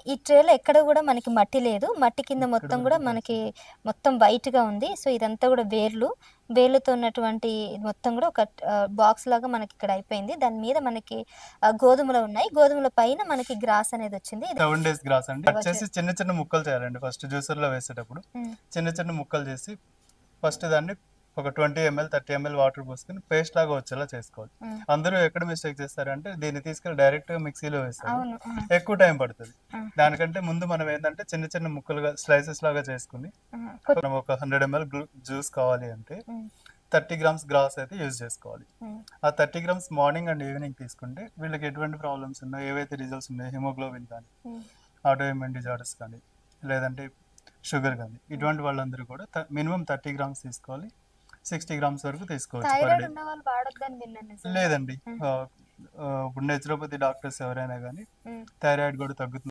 ఈ ట్రేలో ఎక్కడ గూడా మనకి మట్టి లేదు. మట్టి కింద ఇక్కడ మొత్తం గూడా వరకు మనకి మొత్తం వైట్‌గా ఉంది. సో, ఇదంతా గూడా వేర్లతో ఉన్నటువంటి ఇది మొత్తం గూడా ఒక బాక్స్‌లాగా మనకిక్కడ అయిపోయింది. దాని మీద మనకి గోధుమలు ఉన్నాయి. గోధుమల పైన మనకి గ్రాస్ అనేదొచ్చింది. 7 డేస్ గ్రాస్ అండి. కట్ చేసి వచ్చేసి చిన్న చిన్న ముక్కలు చేయాలండి. ఫస్ట్ జ్యూసర్‌లో వేసేటప్పుడు హ్మ్. చిన్న చిన్న ముక్కలు చేసి ఫస్ట్ దాన్ని ఒక 20 ఎంఎల్, 30 ఎంఎల్ వాటర్ పోసుకొని పేస్ట్ లాగా వచ్చేలా చేసుకోవాలి. హ్మ్. అందరూ ఎక్కడ మిస్టేక్ చేస్తారంటే దీన్ని తీసుకెళ్ళి డైరెక్ట్‌గా మిక్సీలో వేస్తారు. అవును. ఆ! ఎక్కువ టైం పడుతది. ఆ! దానికంటే ముందు మనం ఏందంటే చిన్న చిన్న ముక్కలుగా స్లైసెస్ లాగా చేసుకొని ఆ! మనం ఒక 100 ఎంఎల్ జ్యూస్ కావాలి అంటే హ్మ్. 30 గ్రామ్స్ గ్రాస్ అయితే యూజ్ చేసుకోవాలి. హ్మ్. ఆ 30 గ్రామ్స్ మార్నింగ్ అండ్ ఈవినింగ్ తీసుకుంటే వీళ్ళకి ఎటువంటి ప్రాబ్లమ్స్ ఉన్నాయో, ఏవైతే రిజల్ట్స్ ఉన్నాయో హిమోగ్లోబిన్ కానీ, హ్మ్. ఆటోఇమ్యూన్ డిజార్డర్స్ కానీ, లేదంటే షుగర్ కానీ ఇటువంటి వాళ్ళందరూ కూడా మినిమం 30 గ్రామ్స్ తీసుకోవాలి. 60 గ్రామ్స్ వరకు తీసుకోవచ్చు పర్ థైరాయిడ్ డే. ఉన్నవాళ్ళు వాడొద్దని విన్నాను నిజమేనా? లేదండి. హ్మ్. ఇప్పుడు నేచురోపతి డాక్టర్స్ ఎవరైనా గానీ హ్మ్. థైరాయిడ్ కూడా తగ్గుతుంది